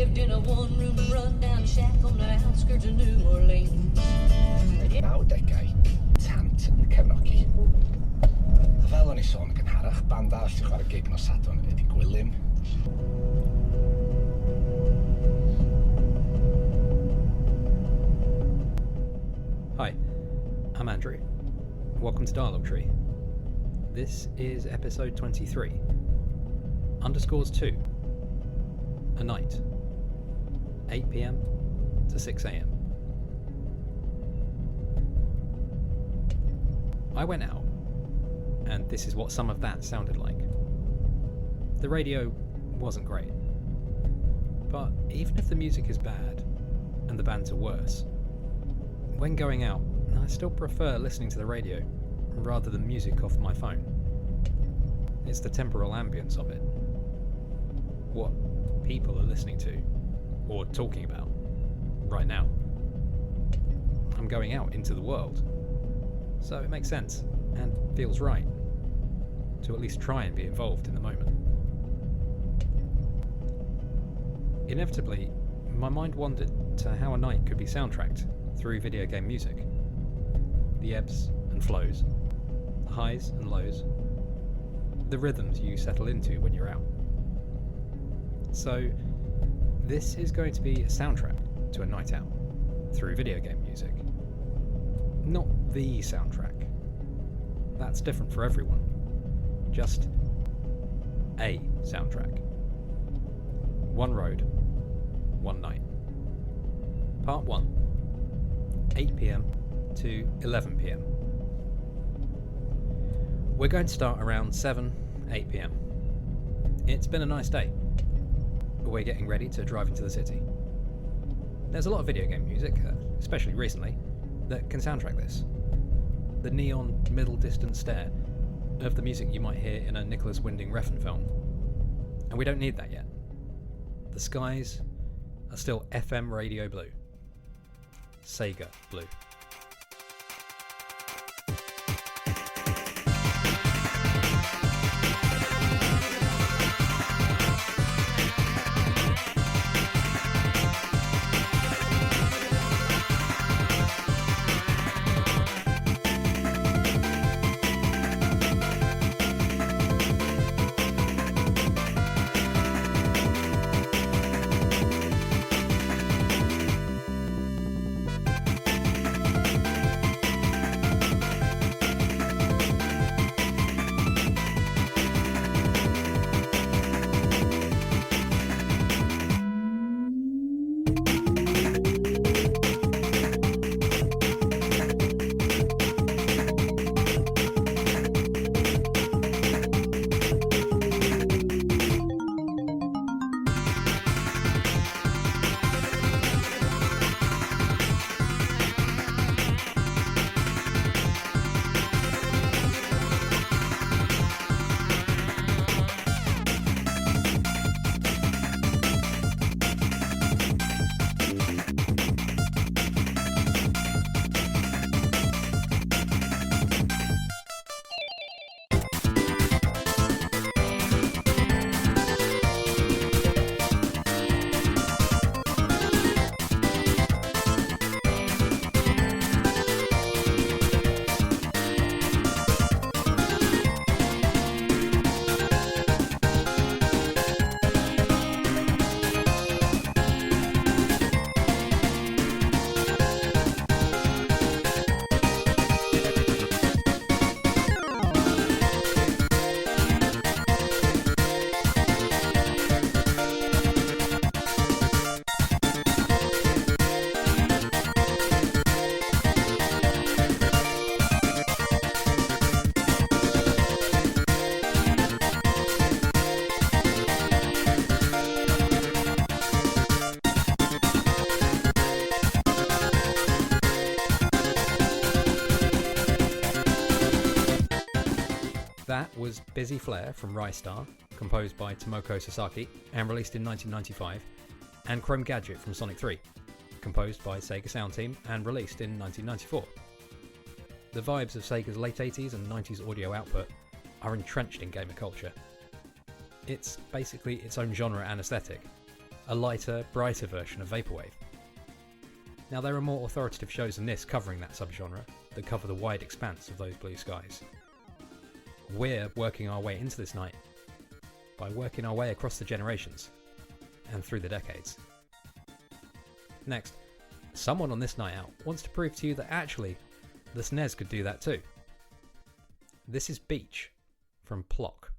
lived in a one-room run-down shack on the outskirts of New Orleans. 90au, tant yn cefnogi. A fel o'n i sôn yn gynharach, band arall sy'n chwarae gig nos Sadwrn ydi Gwilym. Hi, I'm Andrew. Welcome to Dialogue Tree. This is episode 23. _2. A night. 8 p.m. to 6 a.m. I went out, and this is what some of that sounded like. The radio wasn't great. But even if the music is bad, and the bands are worse, when going out, I still prefer listening to the radio rather than music off my phone. It's the temporal ambience of it. What people are listening to, or talking about, right now. I'm going out into the world, so it makes sense, and feels right, to at least try and be involved in the moment. Inevitably, my mind wandered to how a night could be soundtracked through video game music. The ebbs and flows, the highs and lows, the rhythms you settle into when you're out. So, this is going to be a soundtrack to a night out through video game music. Not the soundtrack. That's different for everyone. Just a soundtrack. One road, one night. Part 1. 8 p.m. to 11 p.m. We're going to start around 8 p.m. It's been a nice day. We're getting ready to drive into the city. There's a lot of video game music, especially recently, that can soundtrack this. The neon middle distance stare of the music you might hear in a Nicholas Winding Refn film. And we don't need that yet. The skies are still FM radio blue. Sega blue. That was Busy Flare from Rystar, composed by Tomoko Sasaki and released in 1995, and Chrome Gadget from Sonic 3, composed by Sega Sound Team and released in 1994. The vibes of Sega's late 80s and 90s audio output are entrenched in gamer culture. It's basically its own genre and aesthetic, a lighter, brighter version of Vaporwave. Now, there are more authoritative shows than this covering that subgenre, that cover the wide expanse of those blue skies. We're working our way into this night by working our way across the generations and through the decades. Next, someone on this night out wants to prove to you that actually the SNES could do that too. This is Beach from Plock.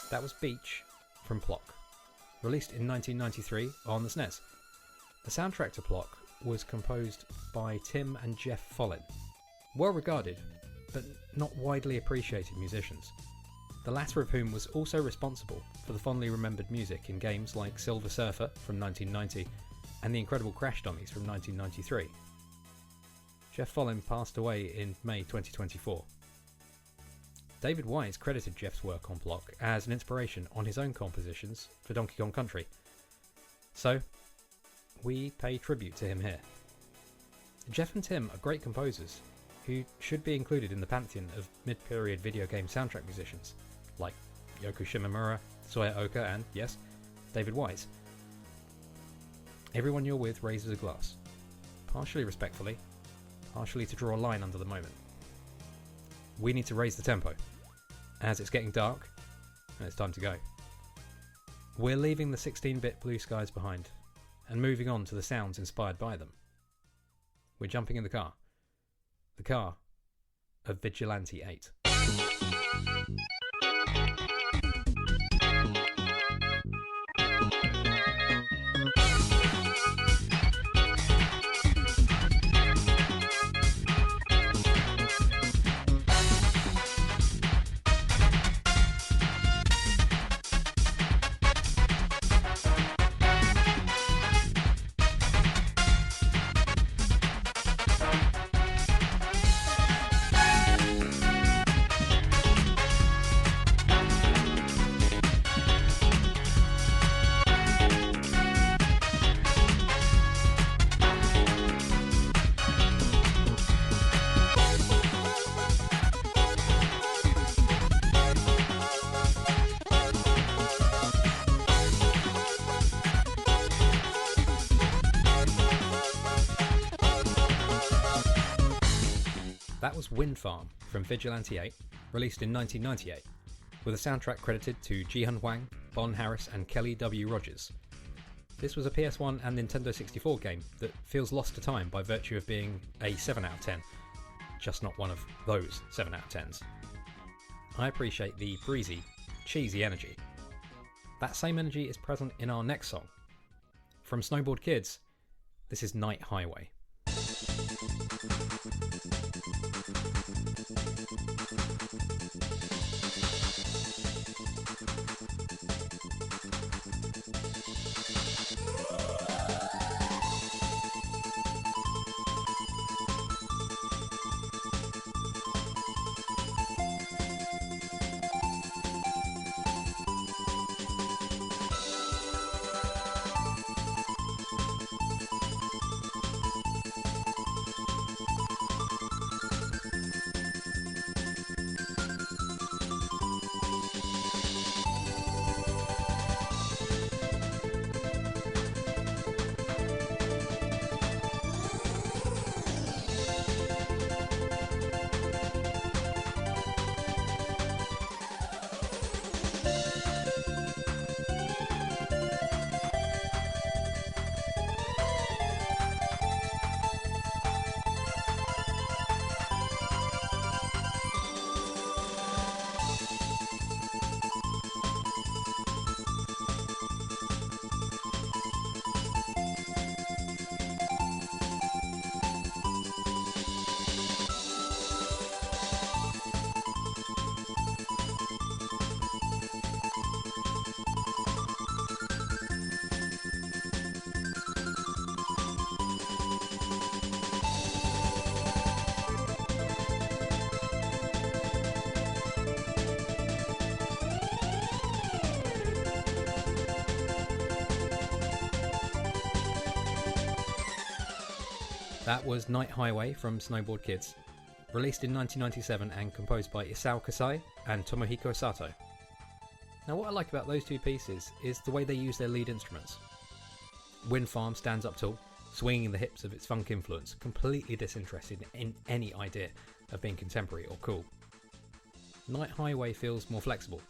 That was Beach from Plock, released in 1993 on the SNES. The soundtrack to Plock was composed by Tim and Jeff Follin, well regarded but not widely appreciated musicians, the latter of whom was also responsible for the fondly remembered music in games like Silver Surfer from 1990 and The Incredible Crash Dummies from 1993. Jeff Follin passed away in May 2024. David Wise credited Jeff's work on Plock as an inspiration on his own compositions for Donkey Kong Country. So, we pay tribute to him here. Jeff and Tim are great composers who should be included in the pantheon of mid-period video game soundtrack musicians, like Yoko Shimomura, Soya Oka and, yes, David Wise. Everyone you're with raises a glass, partially respectfully, partially to draw a line under the moment. We need to raise the tempo, as it's getting dark and it's time to go. We're leaving the 16-bit blue skies behind and moving on to the sounds inspired by them. We're jumping in the car of Vigilante 8. That was Wind Farm from Vigilante 8, released in 1998, with a soundtrack credited to Jihan Huang, Bon Harris and Kelly W. Rogers. This was a PS1 and Nintendo 64 game that feels lost to time by virtue of being a 7 out of 10, just not one of those 7 out of 10s. I appreciate the breezy, cheesy energy. That same energy is present in our next song. From Snowboard Kids, this is Night Highway. That was Night Highway from Snowboard Kids, released in 1997 and composed by Isao Kasai and Tomohiko Sato. Now what I like about those two pieces is the way they use their lead instruments. Wind Farm stands up tall, swinging the hips of its funk influence, completely disinterested in any idea of being contemporary or cool. Night Highway feels more flexible,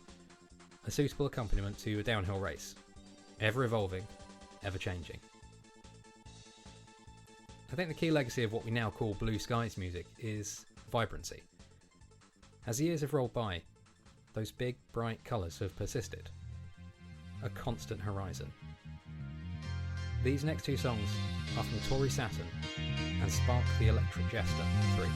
a suitable accompaniment to a downhill race, ever evolving, ever changing. I think the key legacy of what we now call Blue Skies music is vibrancy. As the years have rolled by, those big, bright colours have persisted. A constant horizon. These next two songs are from Tori Saturn and Spark the Electric Jester 3.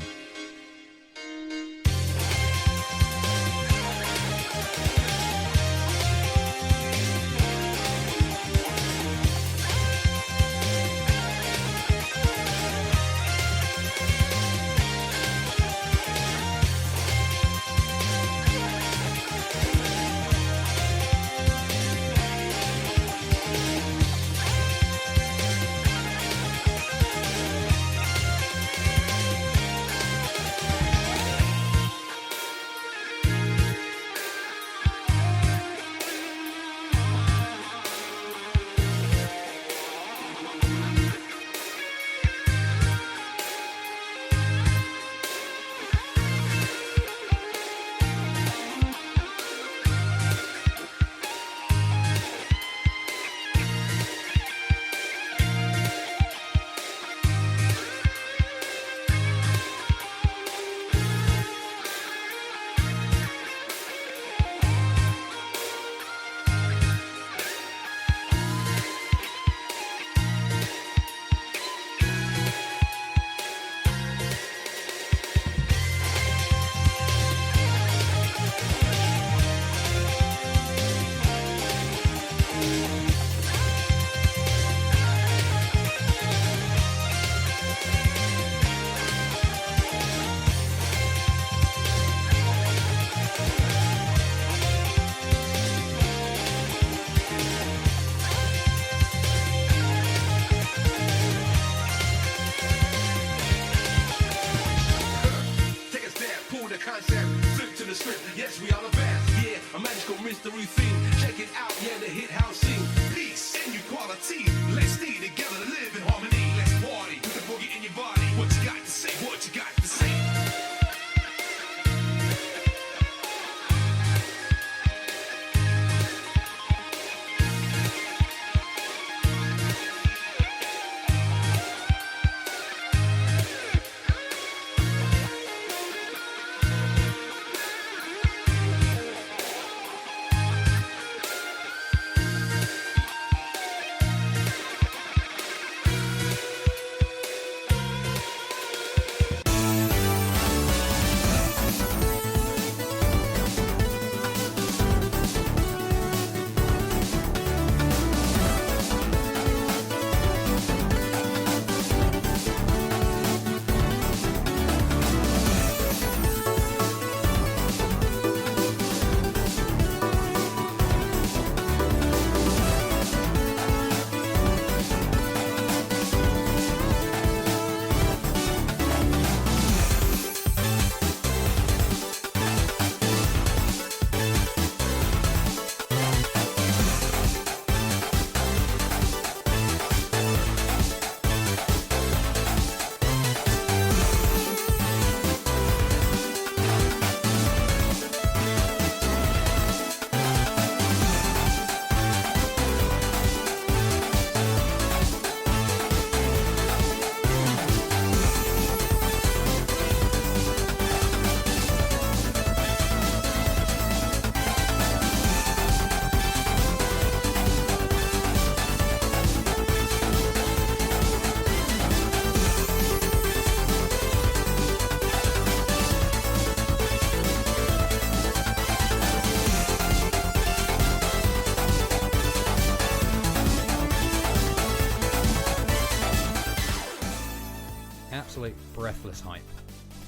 absolute breathless hype.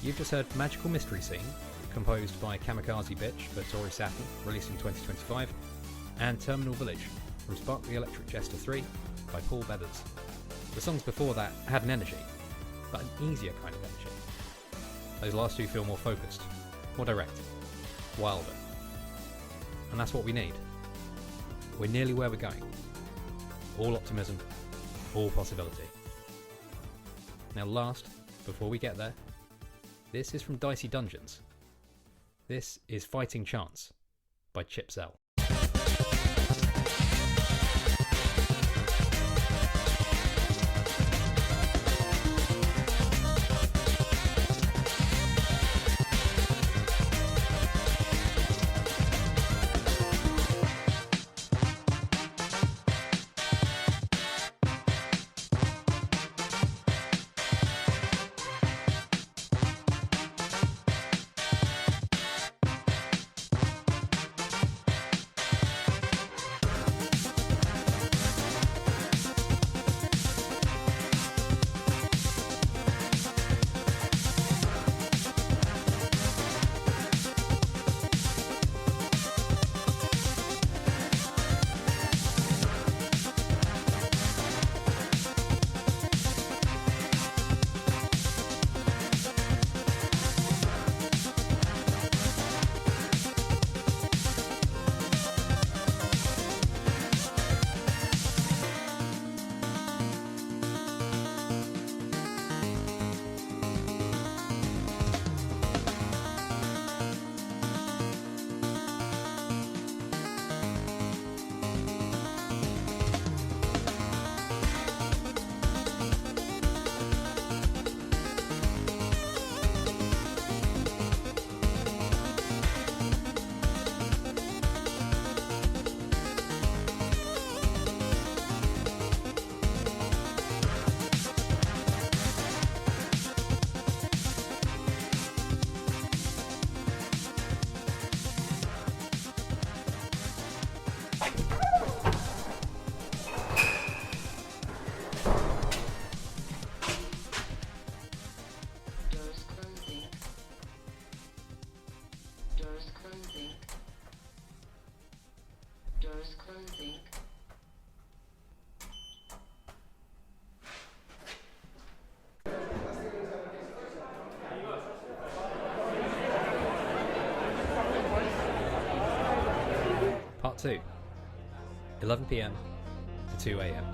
You've just heard Magical Mystery Scene, composed by Kamikaze Bitch for Tori Saturn, released in 2025, and Terminal Village from Spark the Electric Jester 3 by Paul Bedders. The songs before that had an energy, but an easier kind of energy. Those last two feel more focused, more direct, wilder. And that's what we need. We're nearly where we're going. All optimism, all possibility. Now last, before we get there, this is from Dicey Dungeons. This is Fighting Chance by Chip Zell. Part 2, 11 PM to 2 AM.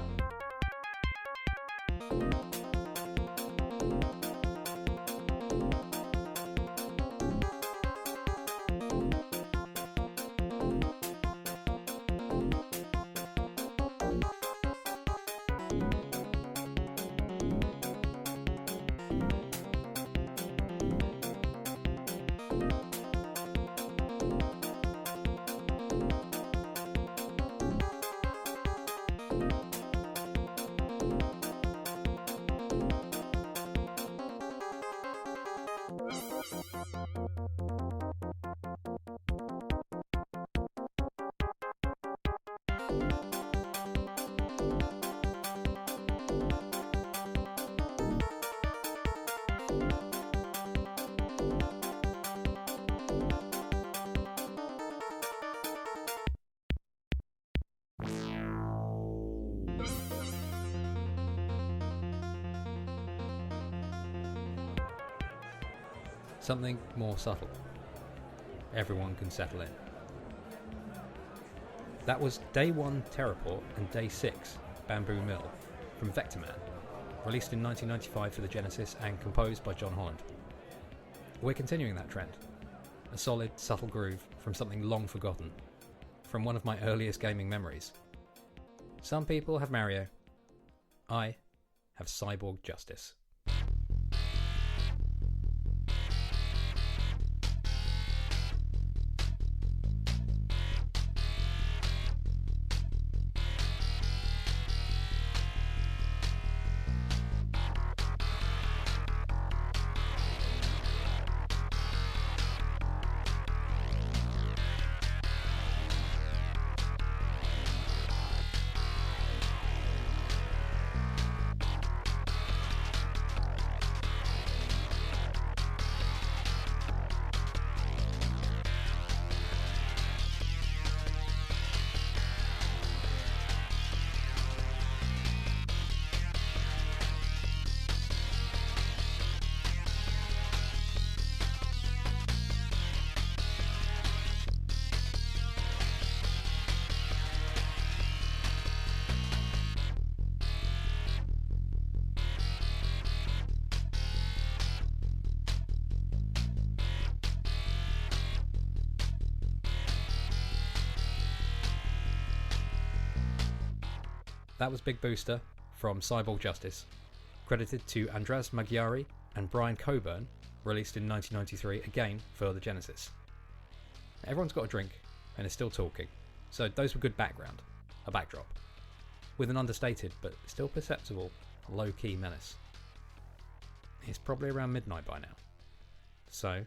Something more subtle. Everyone can settle in. That was Day 1 Terraport and Day 6 Bamboo Mill from Vectorman, released in 1995 for the Genesis and composed by John Holland. We're continuing that trend. A solid, subtle groove from something long forgotten, from one of my earliest gaming memories. Some people have Mario. I have Cyborg Justice. that was Big Booster from Cyborg Justice, credited to Andras Magyari and Brian Coburn, released in 1993 again for the Genesis. Everyone's got a drink and is still talking, so those were good background, a backdrop, with an understated but still perceptible low-key menace. It's probably around midnight by now, so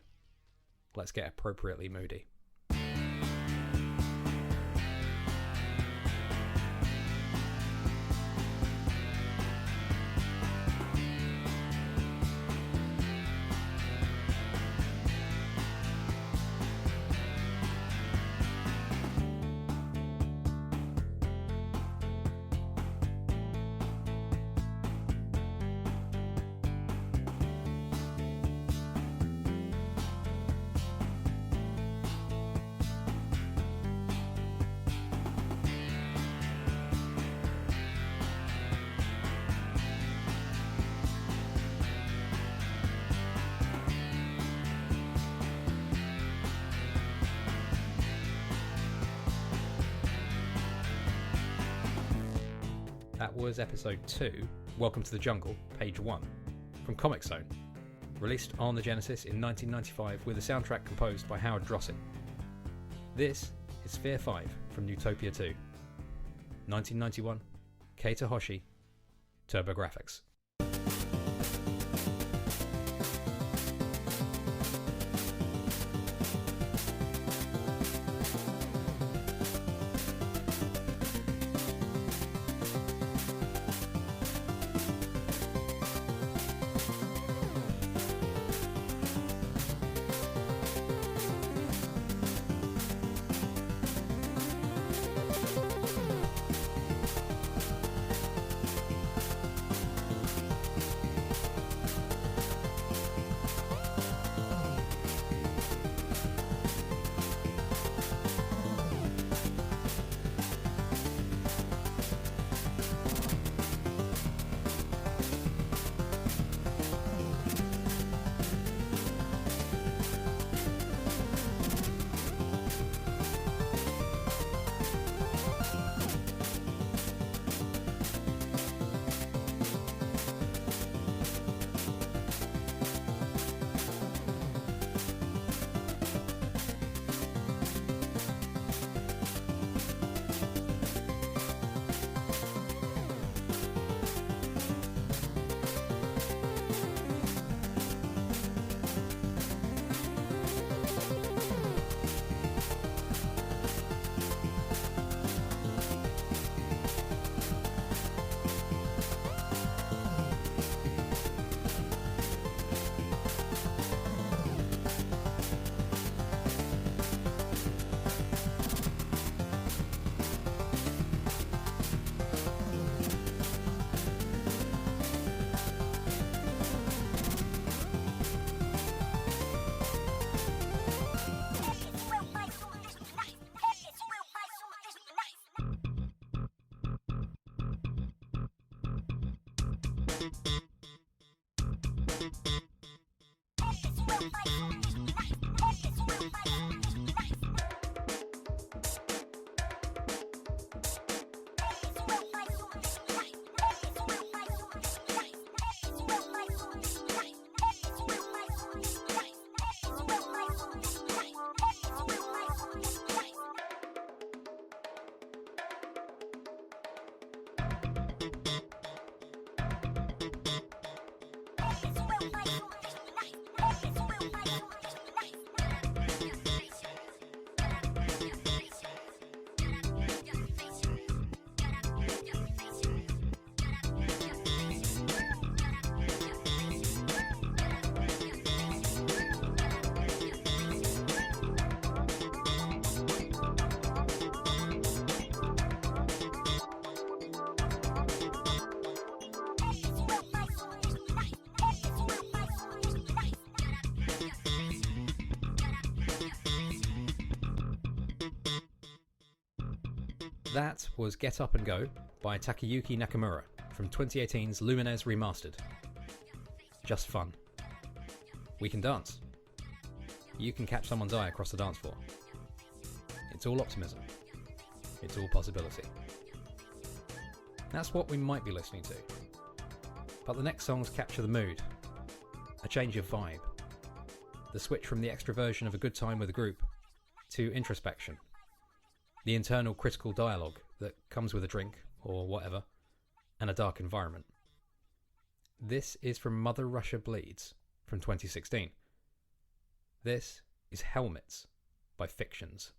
let's get appropriately moody. That was episode 2, Welcome to the Jungle, page 1, from Comic Zone, released on the Genesis in 1995 with a soundtrack composed by Howard Drossett. This is Sphere 5 from Utopia 2. 1991, Keita Hoshi, TurboGrafx. That was Get Up and Go by Takayuki Nakamura from 2018's Lumines Remastered. Just fun. We can dance. You can catch someone's eye across the dance floor. It's all optimism. It's all possibility. That's what we might be listening to. But the next songs capture the mood, a change of vibe, the switch from the extroversion of a good time with a group to introspection, the internal critical dialogue that comes with a drink or whatever, and a dark environment. This is from Mother Russia Bleeds from 2016. This is Helmets by Fictions.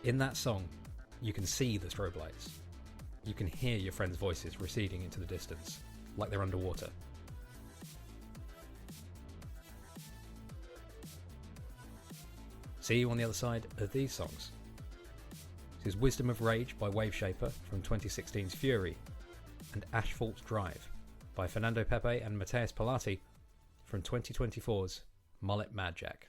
In that song, you can see the strobe lights. You can hear your friends' voices receding into the distance, like they're underwater. See you on the other side of these songs. This is Wisdom of Rage by Waveshaper from 2016's Fury, and Asphalt Drive by Fernando Pepe and Mateus Pilati from 2024's Mullet Mad Jack.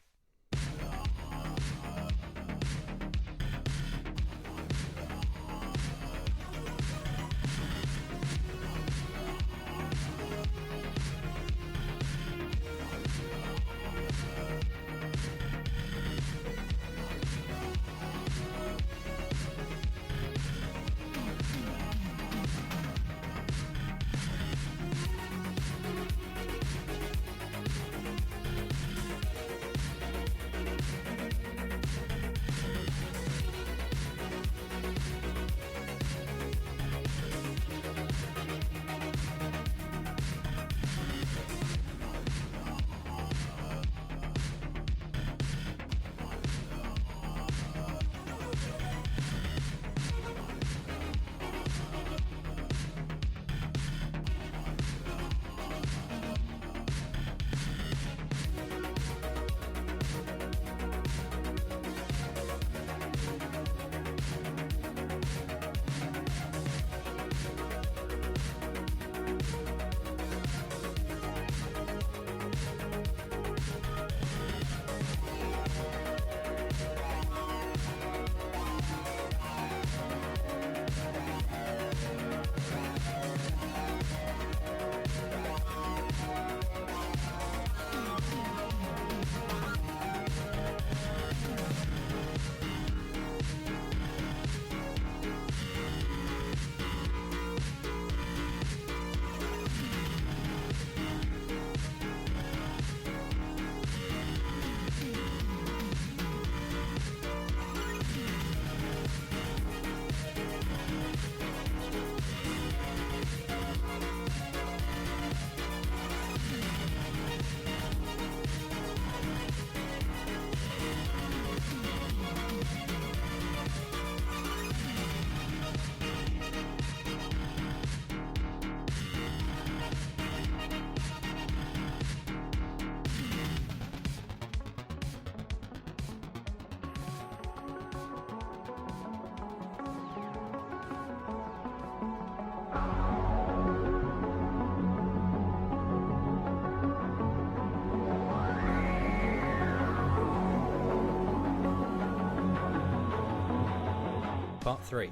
Part 3,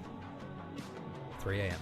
3 a.m.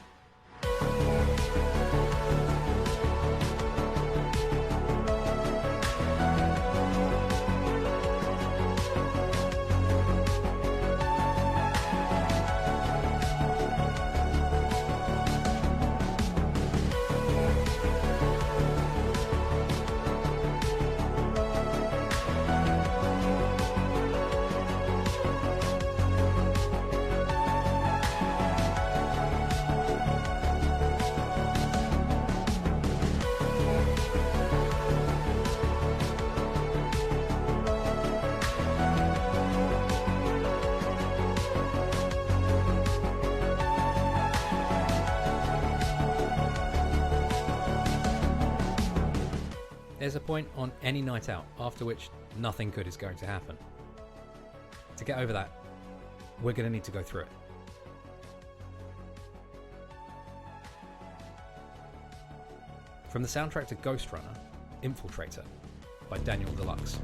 There's a point on any night out after which nothing good is going to happen. To get over that, we're going to need to go through it. From the soundtrack to Ghost Runner, Infiltrator by Daniel Deluxe.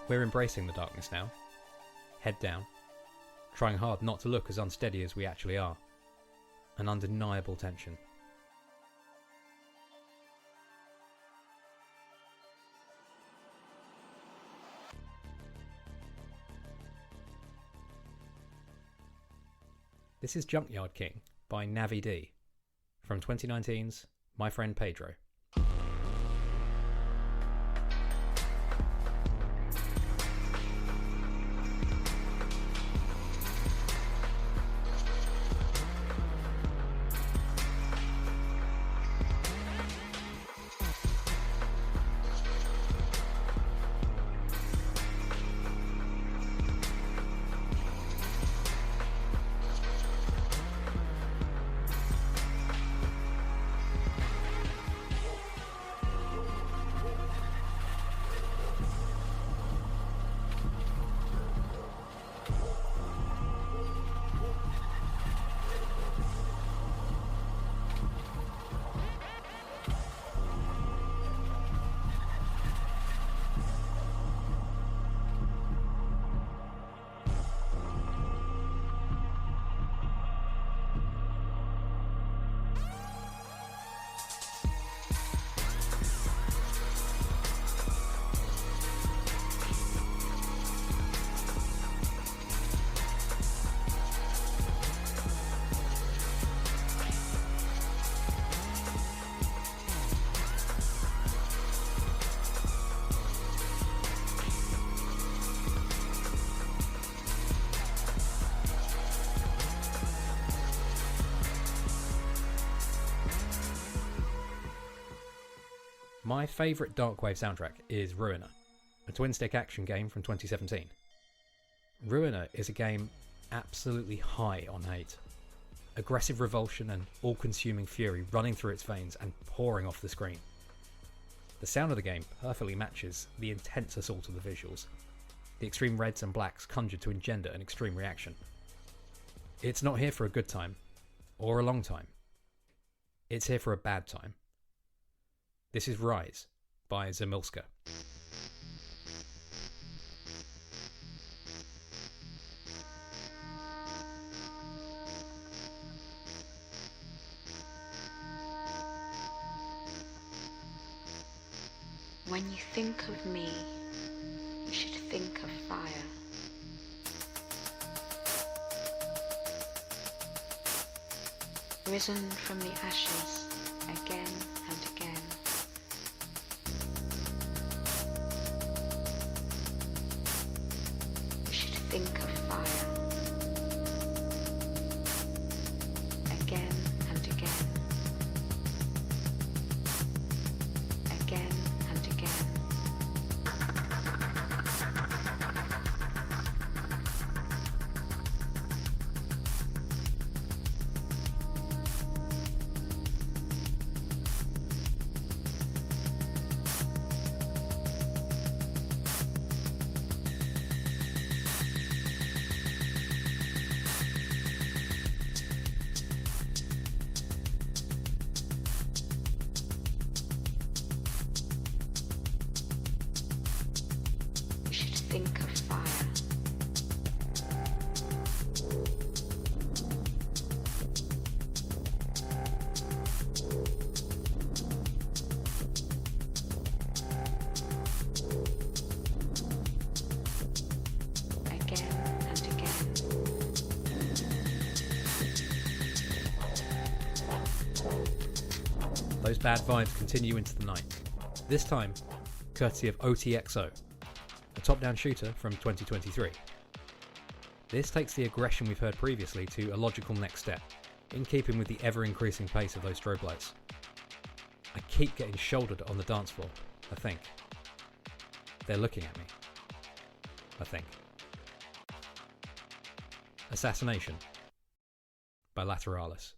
We're embracing the darkness now, head down, trying hard not to look as unsteady as we actually are. An undeniable tension. This is Junkyard King by Navi D from 2019's My Friend Pedro. My favourite Darkwave soundtrack is Ruiner, a twin-stick action game from 2017. Ruiner is a game absolutely high on hate. Aggressive revulsion and all-consuming fury running through its veins and pouring off the screen. The sound of the game perfectly matches the intense assault of the visuals. The extreme reds and blacks conjured to engender an extreme reaction. It's not here for a good time, or a long time. It's here for a bad time. This is Rise by Zamilska. When you think of me, you should think of fire. Risen from the ashes again and again. You should think of fire. Again and again. Again and again. those bad vibes continue into the night. This time, courtesy of OTXO, a top-down shooter from 2023. This takes the aggression we've heard previously to a logical next step, in keeping with the ever-increasing pace of those strobe lights. I keep getting shouldered on the dance floor, I think. They're looking at me. I think. Assassination by Lateralis.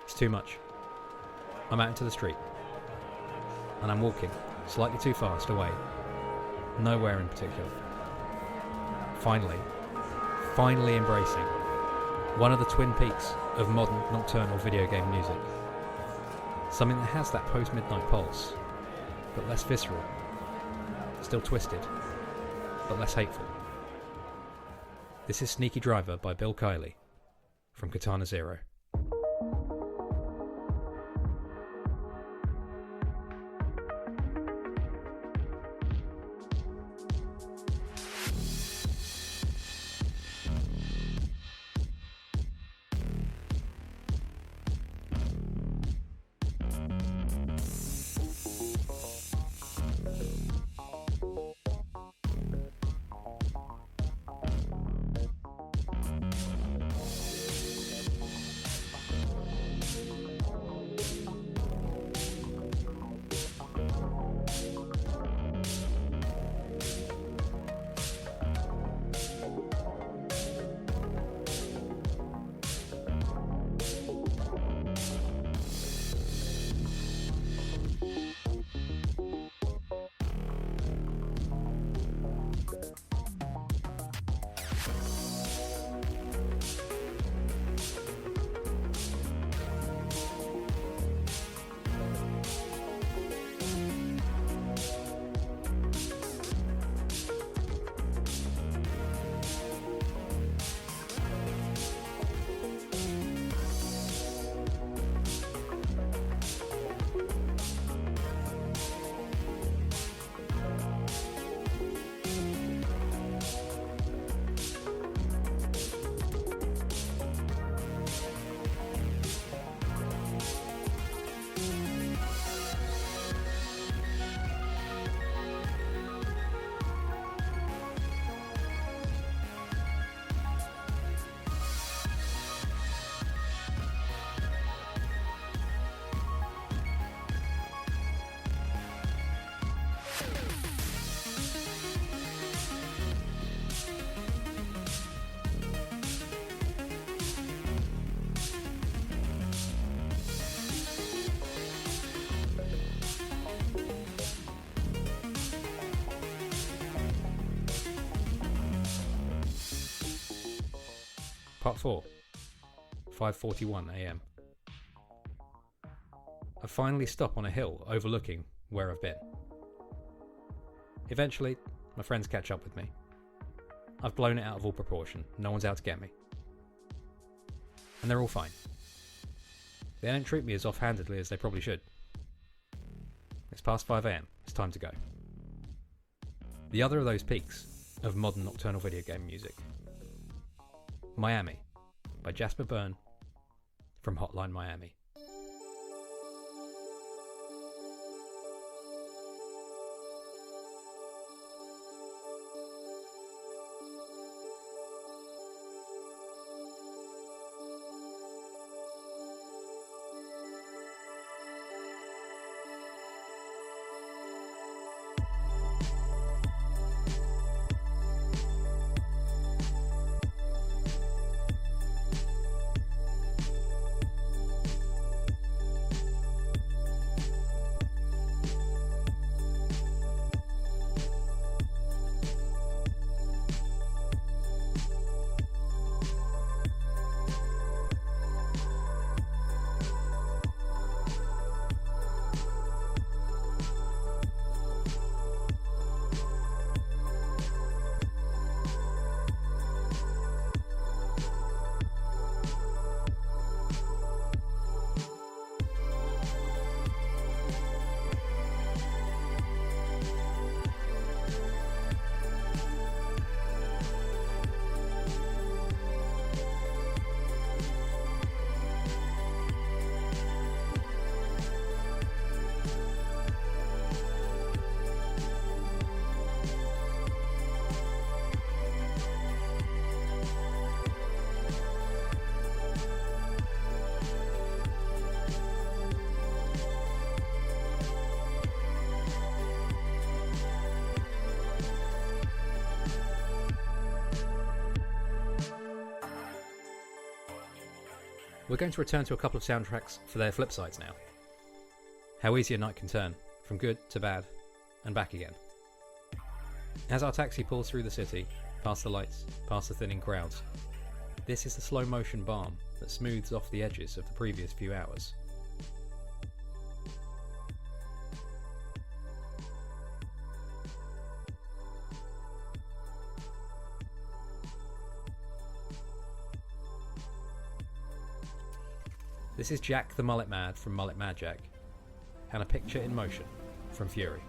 It's too much. I'm out into the street, and I'm walking slightly too fast away, nowhere in particular. Finally embracing one of the twin peaks of modern nocturnal video game music. Something that has that post-midnight pulse, but less visceral, still twisted, but less hateful. This is Sneaky Driver by Bill Kiley from Katana Zero. Part 4, 5:41 AM. I finally stop on a hill overlooking where I've been. Eventually, my friends catch up with me. I've blown it out of all proportion. No one's out to get me. And they're all fine. They don't treat me as offhandedly as they probably should. It's past 5 AM. It's time to go. The other of those peaks of modern nocturnal video game music. Miami by Jasper Byrne from Hotline Miami. We're going to return to a couple of soundtracks for their flip sides now. How easy a night can turn, from good to bad, and back again. As our taxi pulls through the city, past the lights, past the thinning crowds, this is the slow motion balm that smooths off the edges of the previous few hours. This is Jack the Mullet Mad from Mullet Mad Jack, and A Picture in Motion from Fury.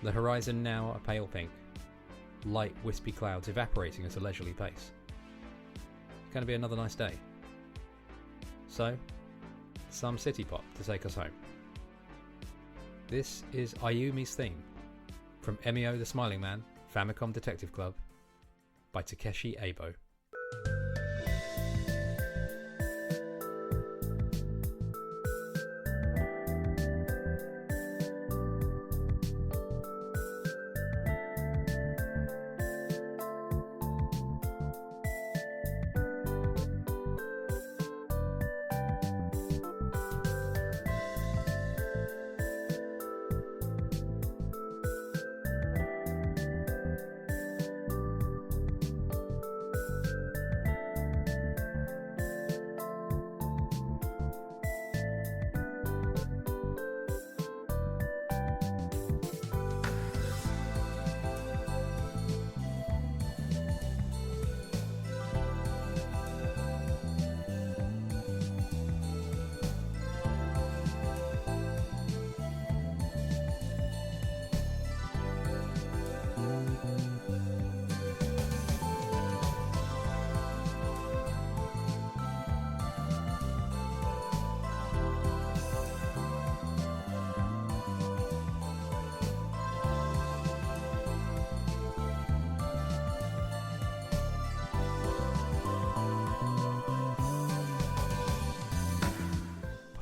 The horizon now a pale pink, light wispy clouds evaporating at a leisurely pace. It's going to be another nice day. So, some city pop to take us home. This is Ayumi's theme, from Emio the Smiling Man, Famicom Detective Club, by Takeshi Abo.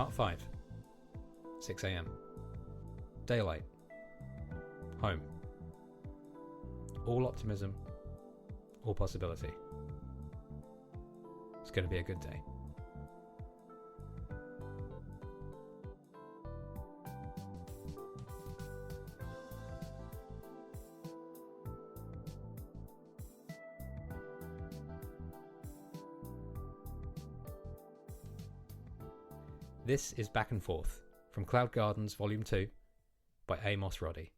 Part 5. 6 AM. Daylight. Home. All optimism. All possibility. It's going to be a good day. This is Back and Forth from Cloud Gardens Volume 2 by Amos Roddy.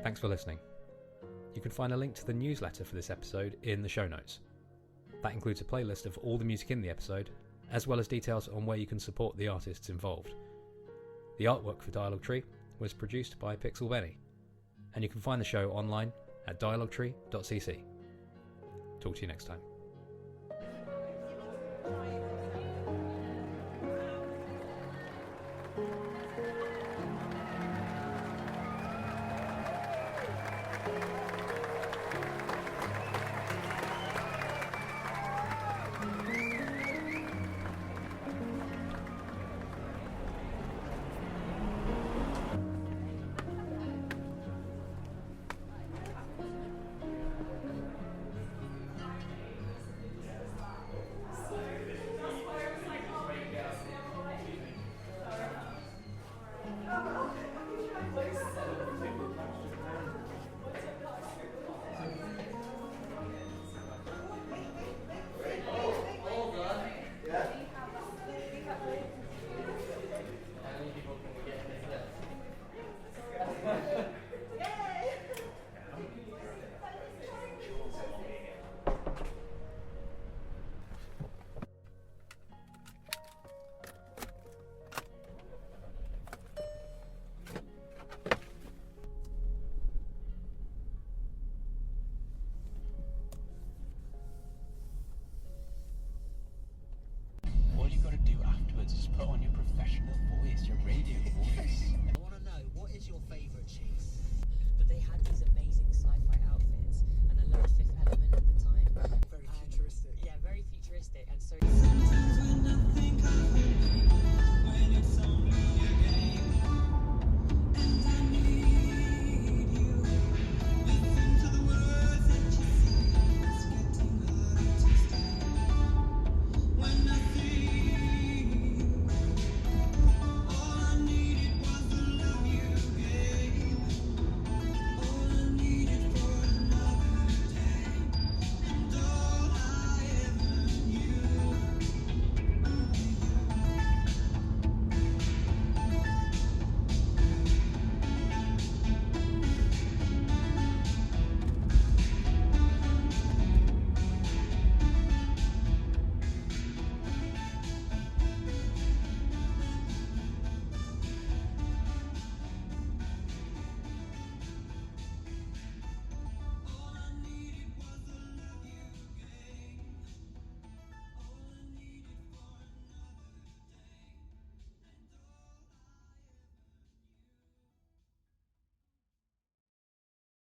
Thanks for listening. You can find a link to the newsletter for this episode in the show notes. That includes a playlist of all the music in the episode, as well as details on where you can support the artists involved. The artwork for Dialogue Tree was produced by Pixel Benny, and you can find the show online at dialoguetree.cc. Talk to you next time.